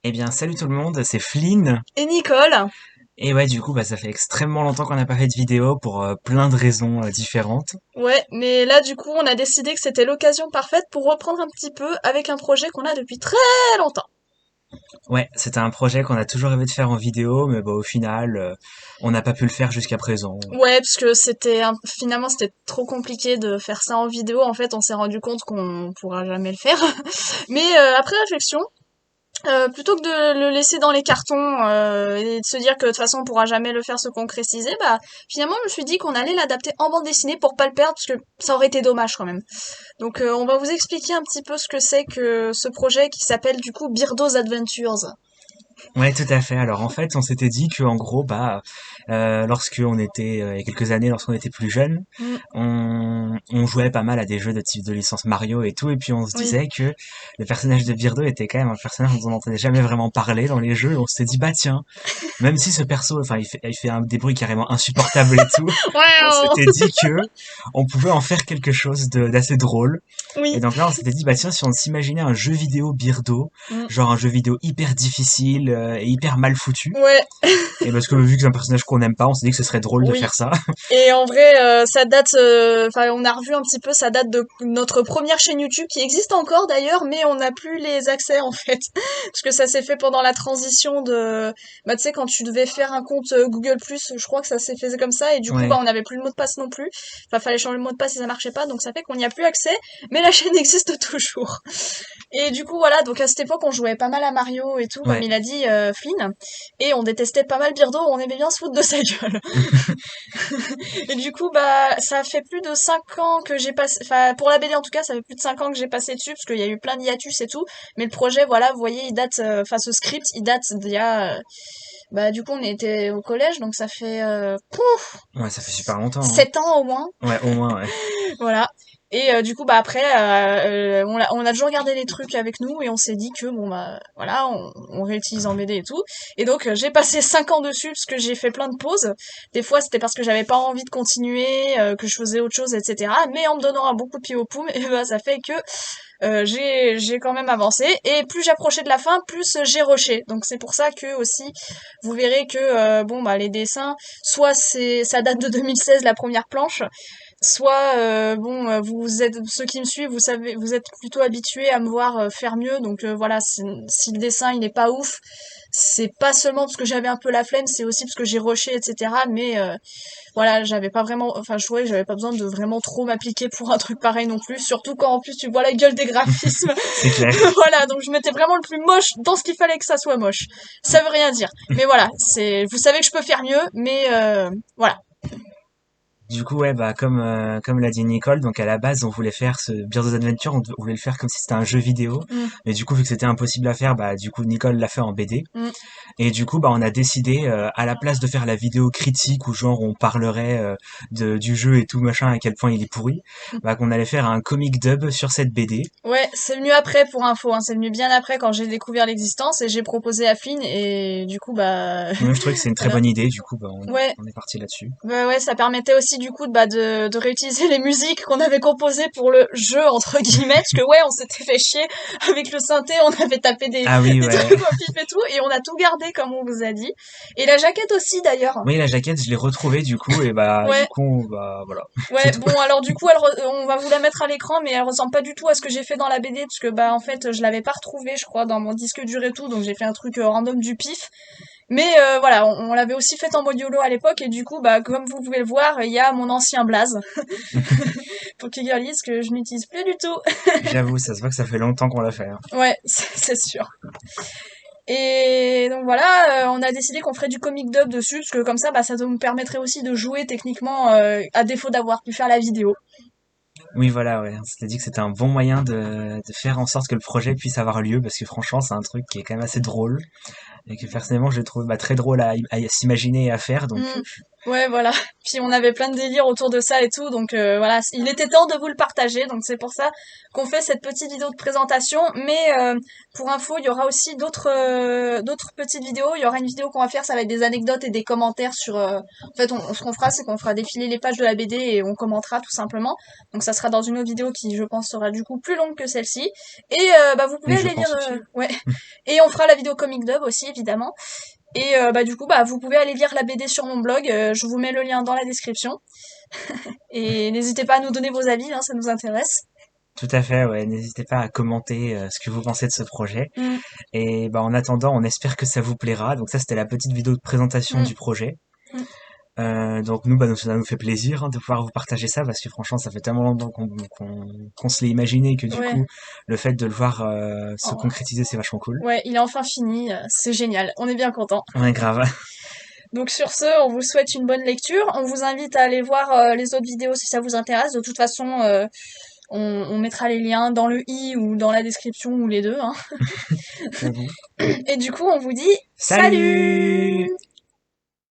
Eh bien, salut tout le monde, c'est Flynn. Et Nicole. Et ouais, du coup, ça fait extrêmement longtemps qu'on n'a pas fait de vidéo pour plein de raisons différentes. Ouais, mais là du coup on a décidé que c'était l'occasion parfaite pour reprendre un petit peu avec un projet qu'on a depuis très longtemps. Ouais, c'était un projet qu'on a toujours rêvé de faire en vidéo, mais au final, on n'a pas pu le faire jusqu'à présent. Ouais, parce que finalement c'était trop compliqué de faire ça en vidéo. En fait, on s'est rendu compte qu'on pourra jamais le faire. Mais après réflexion, plutôt que de le laisser dans les cartons et de se dire que de toute façon on pourra jamais le faire se concrétiser, bah finalement je me suis dit qu'on allait l'adapter en bande dessinée pour pas le perdre parce que ça aurait été dommage quand même. Donc on va vous expliquer un petit peu ce que c'est que ce projet qui s'appelle du coup Birdo's Adventures. Ouais, tout à fait. Alors en fait, on s'était dit que en gros, lorsque on était il y a quelques années, lorsqu'on était plus jeune, Mm, on jouait pas mal à des jeux de type de licence Mario et tout, et puis on se oui. disait que le personnage de Birdo était quand même un personnage dont on n'entendait jamais vraiment parler dans les jeux. Et on s'était dit bah tiens, même si ce perso, enfin, il fait des bruits carrément insupportables et tout, on s'était dit que on pouvait en faire quelque chose d'assez drôle. Et Oui. donc là, on s'était dit, bah tiens, si on s'imaginait un jeu vidéo Birdo, Mm, genre un jeu vidéo hyper difficile et hyper mal foutu, ouais. et parce que vu que c'est un personnage qu'on n'aime pas, on s'est dit que ce serait drôle de Oui. faire ça. Et en vrai, ça date, enfin, on a revu un petit peu, ça date de notre première chaîne YouTube qui existe encore d'ailleurs, mais on n'a plus les accès en fait, parce que ça s'est fait pendant la transition de, bah tu sais quand tu devais faire un compte Google+, je crois que ça s'est fait comme ça, et du coup bah Ouais. on n'avait plus le mot de passe non plus, enfin fallait changer le mot de passe et ça marchait pas, donc ça fait qu'on n'y a plus accès, mais la chaîne existe toujours. Et du coup, voilà, donc à cette époque, on jouait pas mal à Mario et tout, comme Ouais. il a dit Flynn, et on détestait pas mal Birdo, on aimait bien se foutre de sa gueule. Et du coup, bah, ça fait plus de 5 ans que j'ai passé, enfin, pour la BD en tout cas, ça fait plus de 5 ans que j'ai passé dessus, parce qu'il y a eu plein d'hiatus et tout, mais le projet, voilà, vous voyez, il date, enfin, ce script, il date d'il y a, bah, du coup, on était au collège, donc ça fait, Ouais, ça fait super longtemps, hein. 7 ans au moins. Ouais, au moins, ouais. Voilà. Et du coup, bah après, on a toujours gardé les trucs avec nous et on s'est dit que bon bah voilà, on réutilise en BD et tout. Et donc j'ai passé 5 ans dessus parce que j'ai fait plein de pauses. Des fois c'était parce que j'avais pas envie de continuer, que je faisais autre chose, etc. Mais en me donnant un bon coup de pied au poum, et bah ça fait que j'ai quand même avancé. Et plus j'approchais de la fin, plus j'ai rushé. Donc c'est pour ça que aussi vous verrez que bon bah les dessins, soit c'est ça date de 2016 la première planche, soit bon vous êtes ceux qui me suivent, vous savez, vous êtes plutôt habitués à me voir faire mieux, donc voilà, si le dessin il est pas ouf, c'est pas seulement parce que j'avais un peu la flemme, c'est aussi parce que j'ai rushé, etc. Mais voilà, j'avais pas vraiment, enfin je trouvais que j'avais pas besoin de vraiment trop m'appliquer pour un truc pareil non plus, surtout quand en plus tu vois la gueule des graphismes. C'est clair. Voilà, donc je mettais vraiment le plus moche dans ce qu'il fallait que ça soit moche. Ça veut rien dire, mais voilà, c'est, vous savez que je peux faire mieux, mais voilà. Du coup, ouais, comme l'a dit Nicole, donc à la base, on voulait faire ce Birds Adventure, on voulait le faire comme si c'était un jeu vidéo. Mm, Mais du coup, vu que c'était impossible à faire, du coup, Nicole l'a fait en BD. mm. Et du coup, on a décidé, à la place de faire la vidéo critique où genre on parlerait du jeu et tout machin, à quel point il est pourri, qu'on allait faire un comic dub sur cette BD. Ouais, c'est venu après pour info, hein. C'est venu bien après quand j'ai découvert l'existence et j'ai proposé à Flynn et du coup bah Moi, je trouvais que c'est une très voilà. bonne idée, du coup, Ouais, on est parti là-dessus. bah ouais, ça permettait aussi du coup de réutiliser les musiques qu'on avait composées pour le jeu entre guillemets, parce que ouais, on s'était fait chier avec le synthé, on avait tapé Ah oui, des ouais. trucs au pif et tout, et on a tout gardé comme on vous a dit. Et la jaquette aussi d'ailleurs. Oui, la jaquette, je l'ai retrouvée du coup, et du Ouais, coup, voilà, c'est ouais, tout. bon alors du coup on va vous la mettre à l'écran, mais elle ressemble pas du tout à ce que j'ai fait dans la BD, parce que bah en fait je l'avais pas retrouvée je crois dans mon disque dur et tout, donc j'ai fait un truc random du pif. Mais voilà, on l'avait aussi fait en mode YOLO à l'époque, et du coup bah comme vous pouvez le voir, il y a mon ancien blaze pour qu'ils réalisent que je n'utilise plus du tout. J'avoue, ça se voit que ça fait longtemps qu'on l'a fait, hein. Ouais, c'est sûr. Et donc voilà, on a décidé qu'on ferait du comic dub dessus, parce que comme ça, bah, ça nous permettrait aussi de jouer techniquement, à défaut d'avoir pu faire la vidéo. Oui, voilà, ouais. On s'était dit que c'était un bon moyen de faire en sorte que le projet puisse avoir lieu, parce que franchement, c'est un truc qui est quand même assez drôle, et que personnellement, je le trouve très drôle à s'imaginer et à faire, donc Hmm. Ouais, voilà. Puis on avait plein de délires autour de ça et tout, donc voilà, il était temps de vous le partager, donc c'est pour ça qu'on fait cette petite vidéo de présentation. Mais pour info, il y aura aussi d'autres petites vidéos. Il y aura une vidéo qu'on va faire, ça va être des anecdotes et des commentaires sur. En fait, ce qu'on fera, c'est qu'on fera défiler les pages de la BD et on commentera tout simplement. Donc ça sera dans une autre vidéo qui, je pense, sera du coup plus longue que celle-ci. Et bah vous pouvez Oui, je aller lire. pense aussi. Ouais. Et on fera la vidéo comic dub aussi, évidemment. Et bah du coup, bah vous pouvez aller lire la BD sur mon blog, je vous mets le lien dans la description. Et n'hésitez pas à nous donner vos avis, hein, ça nous intéresse. Tout à fait, ouais. N'hésitez pas à commenter ce que vous pensez de ce projet. Mm, Et bah, en attendant, on espère que ça vous plaira. Donc ça, c'était la petite vidéo de présentation mm, du projet. mm. Donc nous, bah, ça nous fait plaisir de pouvoir vous partager ça parce que franchement, ça fait tellement longtemps qu'on se l'est imaginé que du Ouais. coup, le fait de le voir se Oh, concrétiser, c'est vachement cool. ouais, il est enfin fini, c'est génial, on est bien content. Ouais, grave. Donc sur ce, on vous souhaite une bonne lecture. On vous invite à aller voir les autres vidéos si ça vous intéresse. De toute façon, on mettra les liens dans le i ou dans la description ou les deux, hein. J'avoue. Et du coup, on vous dit Salut! salut!